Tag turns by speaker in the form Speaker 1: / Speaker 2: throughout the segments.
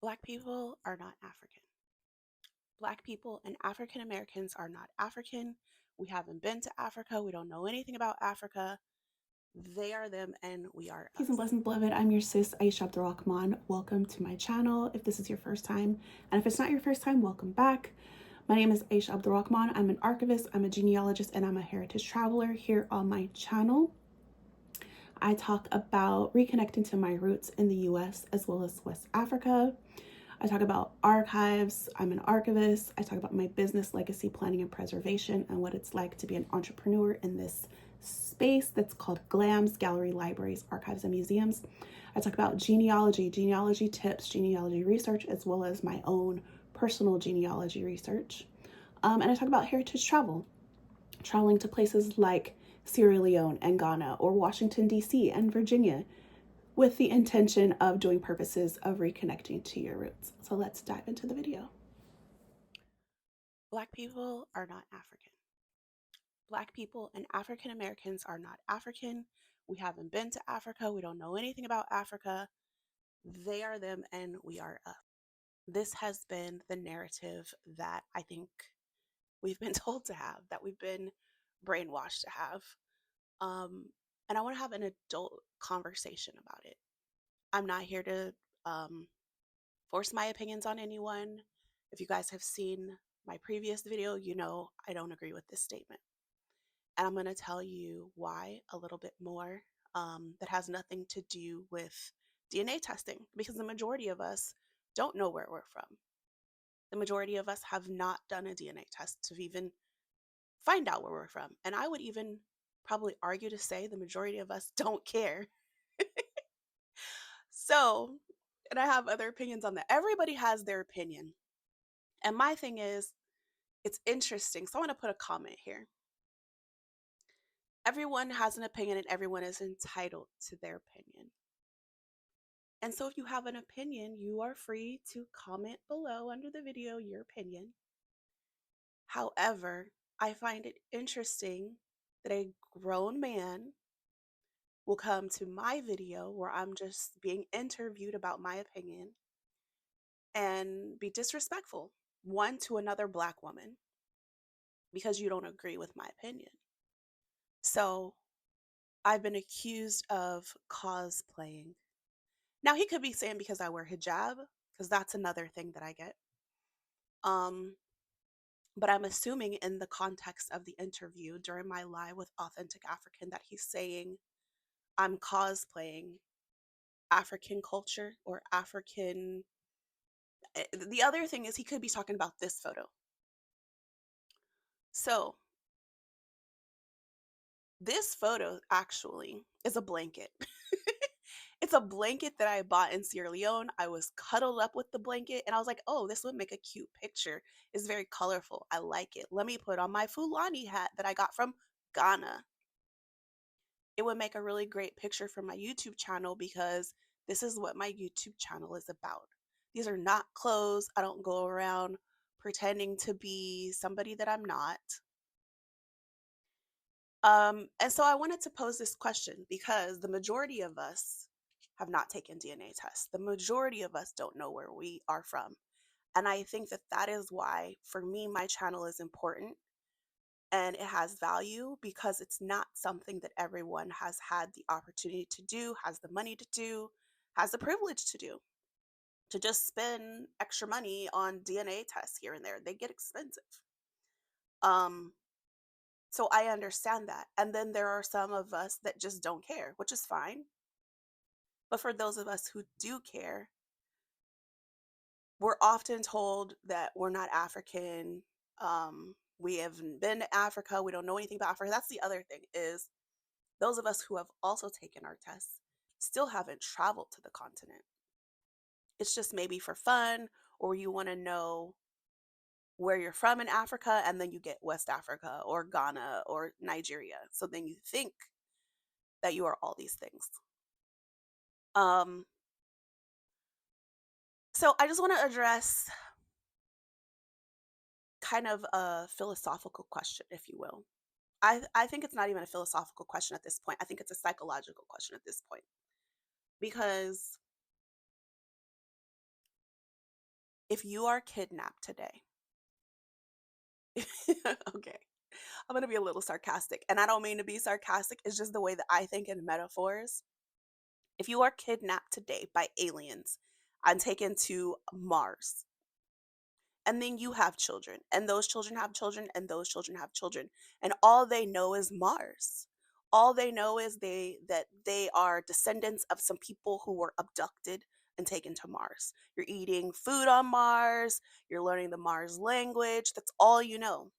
Speaker 1: Black people are not African. Black people and African Americans are not African. We haven't been to Africa. We don't know anything about Africa. They are them and we are
Speaker 2: Peace and
Speaker 1: us.
Speaker 2: blessings, beloved. I'm your sis, Aisha Rahman. Welcome to my channel if this is your first time. And if it's not your first time, welcome back. My name is Aisha Rahman. I'm an archivist, I'm a genealogist, and I'm a heritage traveler here on my channel. I talk about reconnecting to my roots in the US as well as West Africa. I talk about archives. I'm an archivist. I talk about my business, legacy, planning, and preservation, and what it's like to be an entrepreneur in this space that's called GLAMS, Gallery, Libraries, Archives, and Museums. I talk about genealogy tips, genealogy research, as well as my own personal genealogy research. And I talk about heritage travel, traveling to places like Sierra Leone and Ghana, or Washington, D.C. and Virginia, with the intention of doing purposes of reconnecting to your roots. So let's dive into the video.
Speaker 1: Black people are not African. Black people and African Americans are not African. We haven't been to Africa. We don't know anything about Africa. They are them and we are us. This has been the narrative that I think we've been told to have, that we've been brainwashed to have. Um, and I want to have an adult conversation about it. I'm not here to um, force my opinions on anyone. If you guys have seen my previous video, you know I don't agree with this statement. And I'm going to tell you why a little bit more that has nothing to do with DNA testing, because the majority of us don't know where we're from. The majority of us have not done a DNA test to even find out where we're from. And I would even probably argue to say the majority of us don't care. So, and I have other opinions on that. Everybody has their opinion. And my thing is, it's interesting. So I want to put a comment here. Everyone has an opinion and everyone is entitled to their opinion. And so if you have an opinion, you are free to comment below under the video your opinion. However, I find it interesting that a grown man will come to my video where I'm just being interviewed about my opinion and be disrespectful, one, to another Black woman because you don't agree with my opinion. So I've been accused of cosplaying. Now he could be saying because I wear hijab, because that's another thing that I get. Um, but I'm assuming in the context of the interview during my live with Authentic African that he's saying I'm cosplaying African culture or African. The other thing is he could be talking about this photo. So this photo actually is a blanket. It's a blanket that I bought in Sierra Leone. I was cuddled up with the blanket and I was like, oh, this would make a cute picture. It's very colorful. I like it. Let me put on my Fulani hat that I got from Ghana. It would make a really great picture for my YouTube channel because this is what my YouTube channel is about. These are not clothes. I don't go around pretending to be somebody that I'm not. And so I wanted to pose this question because the majority of us have not taken DNA tests. The majority of us don't know where we are from. And I think that that is why, for me, my channel is important and it has value because it's not something that everyone has had the opportunity to do, has the money to do, has the privilege to do, to just spend extra money on DNA tests here and there. They get expensive. Um, so I understand that. And then there are some of us that just don't care, which is fine. But for those of us who do care, we're often told that we're not African. We haven't been to Africa. We don't know anything about Africa. That's the other thing is those of us who have also taken our tests still haven't traveled to the continent. It's just maybe for fun or you want to know where you're from in Africa and then you get West Africa or Ghana or Nigeria. So then you think that you are all these things. Um, so I just want to address kind of a philosophical question, if you will. I think it's not even a philosophical question at this point. I think it's a psychological question at this point. Because If you are kidnapped today, okay, I'm going to be a little sarcastic, and I don't mean to be sarcastic, it's just the way that I think in metaphors. If you are kidnapped today by aliens and taken to Mars, and then you have children, and those children have children, and those children have children, and all they know is Mars. All they know is they are descendants of some people who were abducted and taken to Mars. You're eating food on Mars, you're learning the Mars language, that's all you know.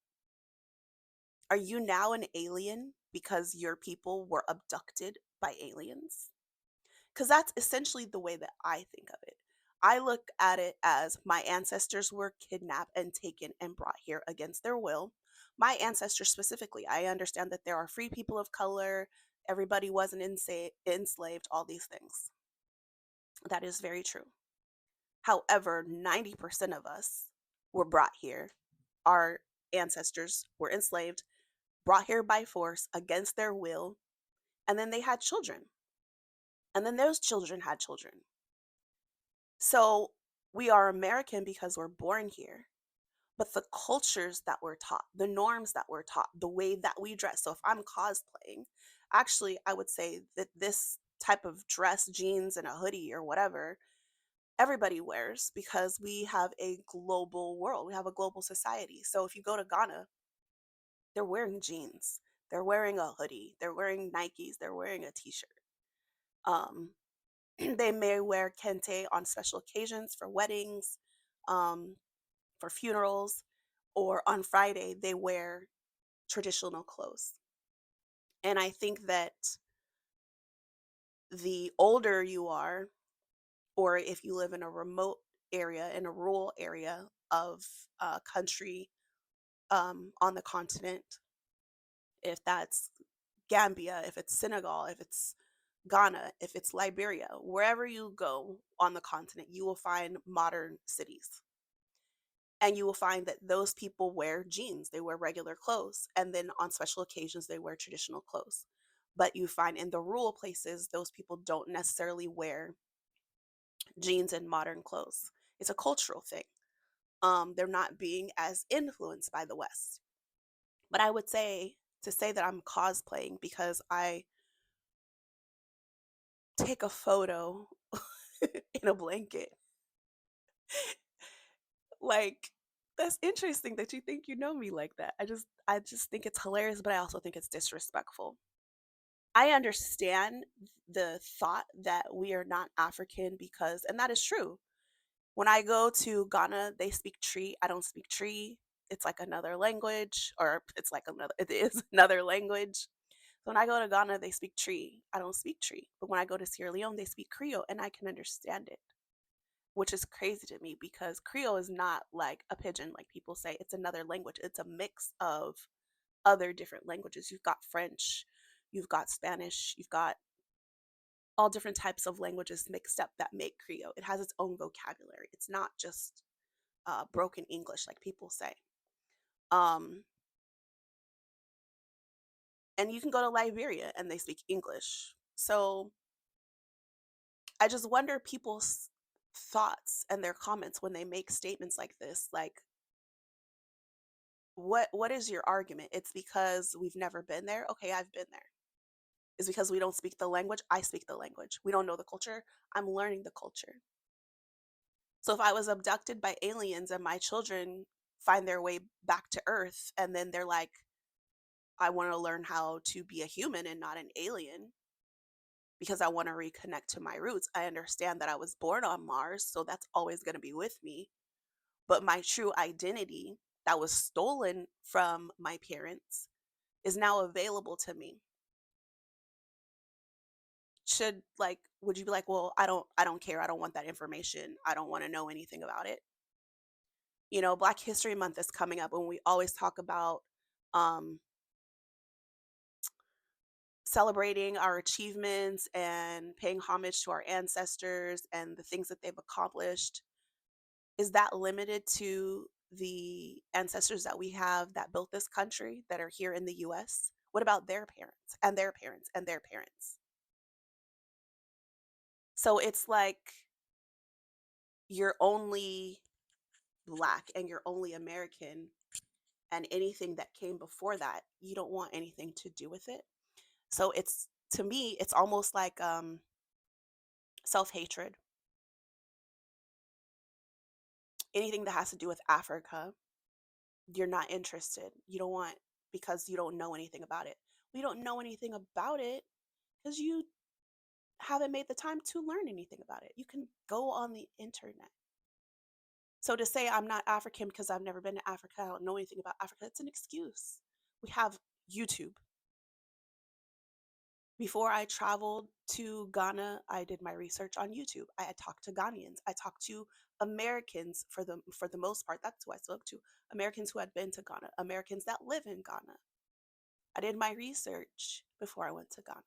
Speaker 1: Are you now an alien because your people were abducted by aliens? Because that's essentially the way that I think of it. I look at it as my ancestors were kidnapped and taken and brought here against their will. My ancestors specifically, I understand that there are free people of color, everybody wasn't enslaved, all these things. That is very true. However, 90% of us were brought here. Our ancestors were enslaved, brought here by force against their will, and then they had children. And then those children had children. So we are American because we're born here, but the cultures that we're taught, the norms that we're taught, the way that we dress. So if I'm cosplaying, actually, I would say that this type of dress, jeans and a hoodie or whatever, everybody wears because we have a global world. We have a global society. So if you go to Ghana, they're wearing jeans, they're wearing a hoodie, they're wearing Nikes, they're wearing a t-shirt. Um, they may wear kente on special occasions for weddings, um, for funerals, or on Friday, they wear traditional clothes. And I think that the older you are, or if you live in a remote area, in a rural area of a country on the continent, if that's Gambia, if it's Senegal, if it's Ghana, if it's Liberia, wherever you go on the continent, you will find modern cities. And you will find that those people wear jeans, they wear regular clothes. And then on special occasions, they wear traditional clothes. But you find in the rural places, those people don't necessarily wear jeans and modern clothes. It's a cultural thing. They're not being as influenced by the West. But I would say to say that I'm cosplaying because I take a photo in a blanket. Like, that's interesting that you think you know me like that. I just think it's hilarious, but I also think it's disrespectful. I understand the thought that we are not African because, and that is true. When I go to Ghana, they speak Tree. I don't speak Tree. It's like another language, or it is another language. So when I go to Ghana, they speak Tree. I don't speak Tree. But when I go to Sierra Leone, they speak Creole, and I can understand it, which is crazy to me because Creole is not like a pidgin, like people say. It's another language. It's a mix of other different languages. You've got French, you've got Spanish, you've got all different types of languages mixed up that make Creole. It has its own vocabulary. It's not just broken English like people say. Um, and you can go to Liberia and they speak English. So I just wonder people's thoughts and their comments when they make statements like this. Like, what is your argument? It's because we've never been there. Okay, I've been there. It's because we don't speak the language. I speak the language. We don't know the culture. I'm learning the culture. So if I was abducted by aliens and my children find their way back to Earth and then they're like, I want to learn how to be a human and not an alien because I want to reconnect to my roots. I understand that I was born on Mars, so that's always going to be with me. But my true identity that was stolen from my parents is now available to me. Should like would you be like, "Well, I don't care. I don't want that information. I don't want to know anything about it." Black History Month is coming up and we always talk about um celebrating our achievements and paying homage to our ancestors and the things that they've accomplished. Is that limited to the ancestors that we have that built this country that are here in the US? What about their parents and their parents and their parents? So it's like you're only Black and you're only American, and anything that came before that, you don't want anything to do with it. So it's, to me, it's almost like self-hatred. Anything that has to do with Africa, you're not interested. You don't want, because you don't know anything about it. We don't know anything about it because you haven't made the time to learn anything about it. You can go on the internet. So to say I'm not African because I've never been to Africa, I don't know anything about Africa, it's an excuse. We have YouTube. Before I traveled to Ghana, I did my research on YouTube. I had talked to Ghanaians. I talked to Americans for the most part. That's who I spoke to. Americans who had been to Ghana, Americans that live in Ghana. I did my research before I went to Ghana.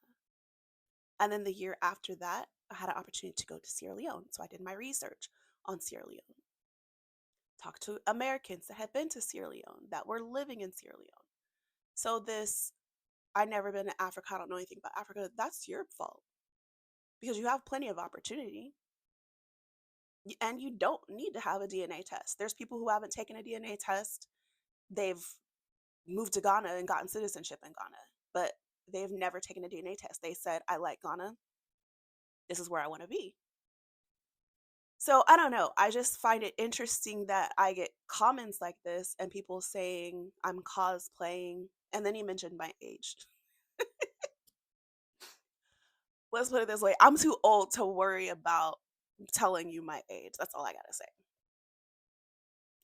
Speaker 1: And then the year after that, I had an opportunity to go to Sierra Leone. So I did my research on Sierra Leone. Talked to Americans that had been to Sierra Leone, that were living in Sierra Leone. So this, I never been to Africa, I don't know anything about Africa, that's your fault. Because you have plenty of opportunity and you don't need to have a DNA test. There's people who haven't taken a DNA test. They've moved to Ghana and gotten citizenship in Ghana, but they've never taken a DNA test. They said, I like Ghana. This is where I want to be. So I don't know. I just find it interesting that I get comments like this and people saying I'm cosplaying. And then he mentioned my age. Let's put it this way, I'm too old to worry about telling you my age. That's all I gotta say.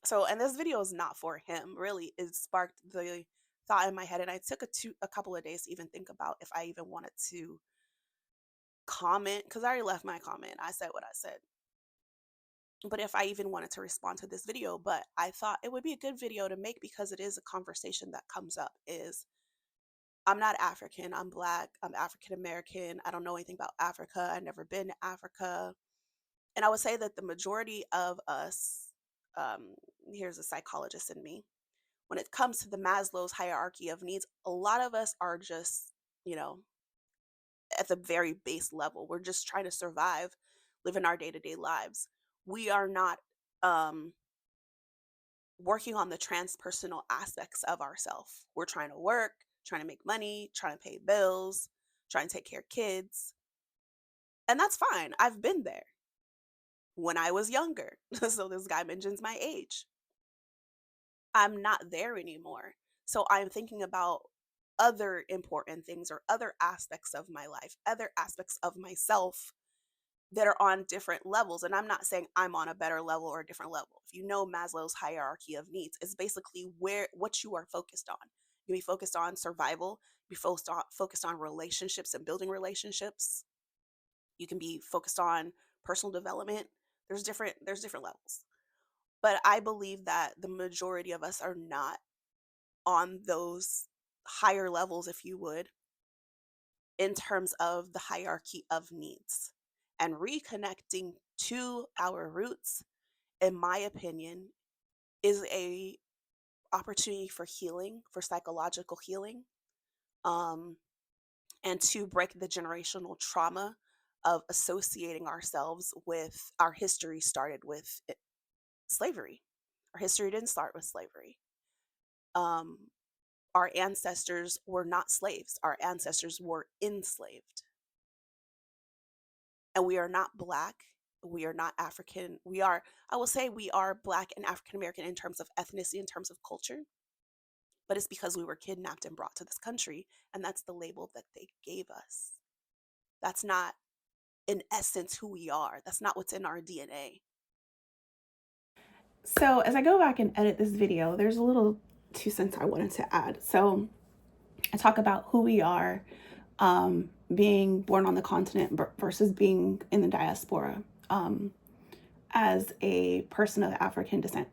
Speaker 1: So, and this video is not for him. Really, it sparked the thought in my head, and I took a couple of days to even think about if I even wanted to comment, because I already left my comment. I said what I said. But if I even wanted to respond to this video, but I thought it would be a good video to make because it is a conversation that comes up, is I'm not African, I'm Black, I'm African American, I don't know anything about Africa, I've never been to Africa. And I would say that the majority of us, um, here's a psychologist in me, when it comes to the Maslow's hierarchy of needs, a lot of us are just, you know, at the very base level. We're just trying to survive, living our day to day lives. We are not working on the transpersonal aspects of ourselves. We're trying to work, trying to make money, trying to pay bills, trying to take care of kids. And that's fine. I've been there when I was younger. So this guy mentions my age. I'm not there anymore. So I'm thinking about other important things or other aspects of my life, other aspects of myself that are on different levels. And I'm not saying I'm on a better level or a different level. If you know Maslow's hierarchy of needs, it's basically what you are focused on. You can be focused on survival, be focused on relationships and building relationships. You can be focused on personal development. There's different levels. But I believe that the majority of us are not on those higher levels, if you would, in terms of the hierarchy of needs. And reconnecting to our roots, in my opinion, is a opportunity for healing, for psychological healing, um, and to break the generational trauma of associating ourselves with our history started with slavery. Our history didn't start with slavery. Um, our ancestors were not slaves. Our ancestors were enslaved. And we are not Black. We are not African. We are, I will say, we are Black and African American in terms of ethnicity, in terms of culture. But it's because we were kidnapped and brought to this country. And that's the label that they gave us. That's not, in essence, who we are. That's not what's in our DNA.
Speaker 2: So as I go back and edit this video, there's a little 2 cents I wanted to add. So I talk about who we are, being born on the continent versus being in the diaspora, as a person of African descent.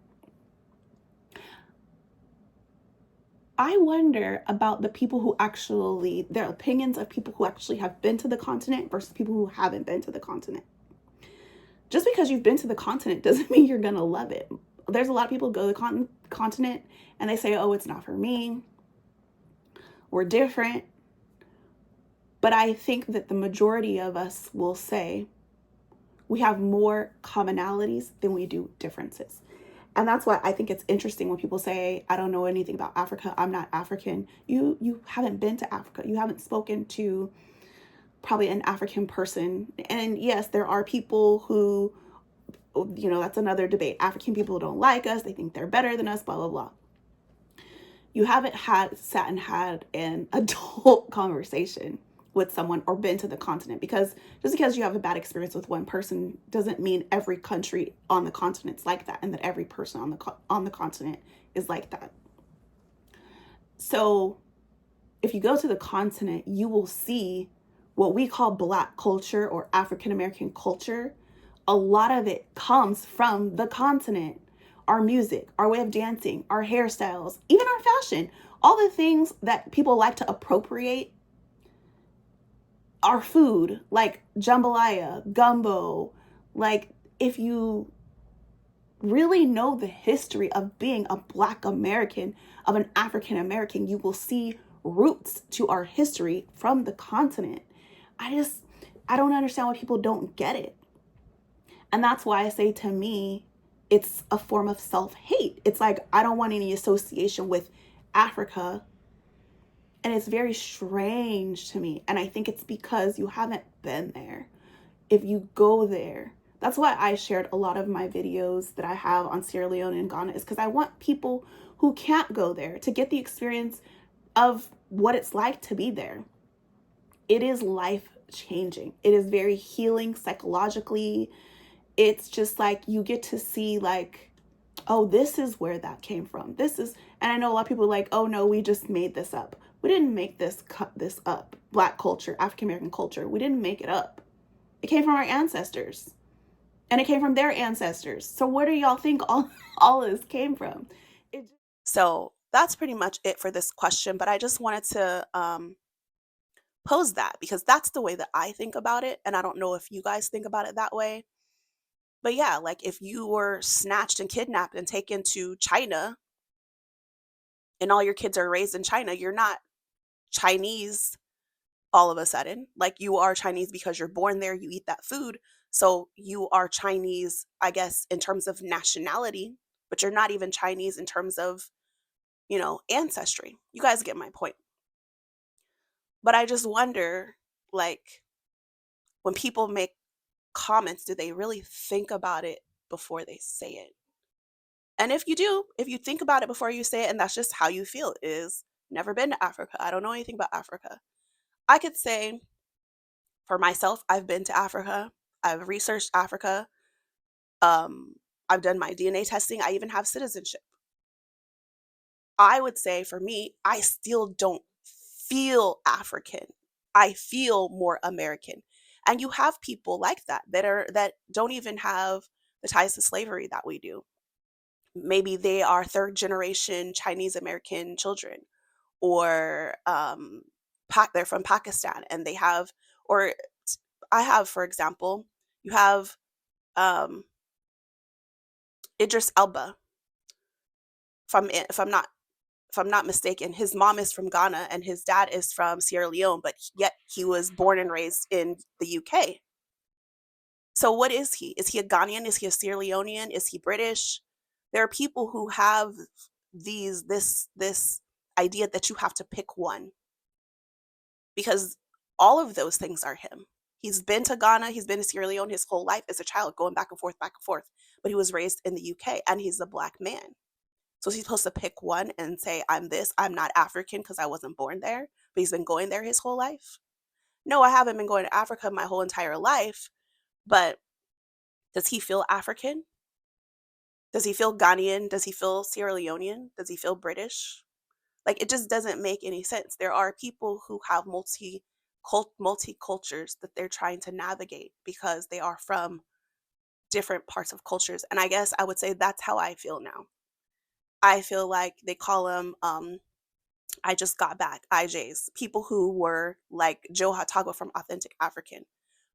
Speaker 2: I wonder about the people who actually, their opinions of people who actually have been to the continent versus people who haven't been to the continent. Just because you've been to the continent doesn't mean you're gonna love it. There's a lot of people who go to the continent and they say, oh, it's not for me. We're different. But I think that the majority of us will say we have more commonalities than we do differences. And that's why I think it's interesting when people say, I don't know anything about Africa, I'm not African. You haven't been to Africa. You haven't spoken to probably an African person. And yes, there are people who, that's another debate. African people don't like us, they think they're better than us, blah, blah, blah. You haven't sat and had an adult conversation with someone or been to the continent, because just because you have a bad experience with one person doesn't mean every country on the continent's like that, and that every person on the continent is like that. So if you go to the continent, you will see what we call Black culture or African American culture. A lot of it comes from the continent. Our music, our way of dancing, our hairstyles, even our fashion, all the things that people like to appropriate. Our food, like jambalaya, gumbo, like if you really know the history of being a Black American, of an African American, you will see roots to our history from the continent. I don't understand why people don't get it. And that's why I say, to me, it's a form of self-hate. It's like, I don't want any association with Africa. And it's very strange to me. And I think it's because you haven't been there. If you go there, that's why I shared a lot of my videos that I have on Sierra Leone and Ghana, is because I want people who can't go there to get the experience of what it's like to be there. It is life changing. It is very healing psychologically. It's just like you get to see, like, oh, this is where that came from. And I know a lot of people are like, oh no, we just made this up. We didn't make this up. Black culture, African American culture, we didn't make it up. It came from our ancestors. And it came from their ancestors. So where do y'all think all this came from?
Speaker 1: So that's pretty much it for this question. But I just wanted to pose that because that's the way that I think about it. And I don't know if you guys think about it that way. But yeah, like if you were snatched and kidnapped and taken to China and all your kids are raised in China, you're not Chinese all of a sudden. Like you are Chinese because you're born there, you eat that food. So you are Chinese, I guess, in terms of nationality, but you're not even Chinese in terms of, ancestry. You guys get my point. But I just wonder, like, when people make comments, do they really think about it before they say it? And if you do, if you think about it before you say it, and that's just how you feel, is never been to Africa, I don't know anything about Africa. I could say for myself, I've been to Africa. I've researched Africa. Um, I've done my DNA testing. I even have citizenship. I would say for me, I still don't feel African. I feel more American. And you have people like that don't even have the ties to slavery that we do. Maybe they are third generation Chinese American children, or they're from Pakistan and they have, or I have, for example, you have um, Idris Elba. If I'm not mistaken, his mom is from Ghana and his dad is from Sierra Leone, but yet he was born and raised in the UK. So what is he? Is he a Ghanaian? Is he a Sierra Leonean? Is he British? There are people who have this idea that you have to pick one, because all of those things are him. He's been to Ghana, he's been to Sierra Leone his whole life as a child, going back and forth, but he was raised in the UK and he's a Black man. So he's supposed to pick one and say, I'm not African because I wasn't born there, but he's been going there his whole life? No, I haven't been going to Africa my whole entire life, but does he feel African? Does he feel Ghanaian? Does he feel Sierra Leonean? Does he feel British? Like, it just doesn't make any sense. There are people who have multi-cultures that they're trying to navigate because they are from different parts of cultures. And I guess I would say that's how I feel now. I feel like they call them, I just got back, IJs, people who were like Joe Hatago from Authentic African,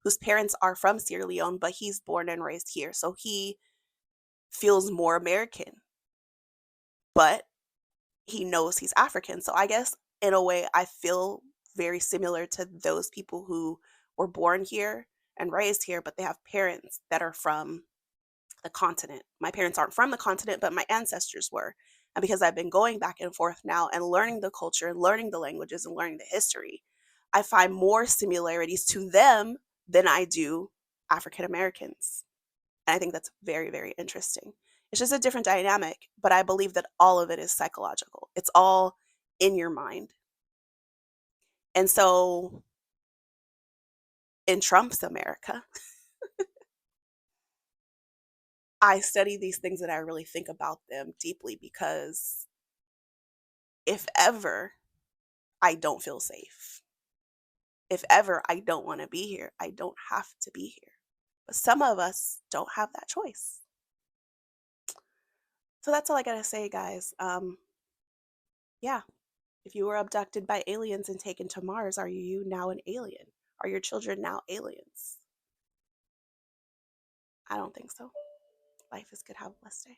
Speaker 1: whose parents are from Sierra Leone, but he's born and raised here. So he feels more American, but he knows he's African. So I guess in a way, I feel very similar to those people who were born here and raised here, but they have parents that are from the continent. My parents aren't from the continent, but my ancestors were. And because I've been going back and forth now and learning the culture and learning the languages and learning the history, I find more similarities to them than I do African Americans. And I think that's very, very interesting. It's just a different dynamic, but I believe that all of it is psychological. It's all in your mind. And so in Trump's America, I study these things and I really think about them deeply because if ever I don't feel safe, if ever I don't want to be here, I don't have to be here. But some of us don't have that choice. So that's all I got to say, guys. Yeah, if you were abducted by aliens and taken to Mars, are you now an alien? Are your children now aliens? I don't think so. Life is good. Have a blessed day.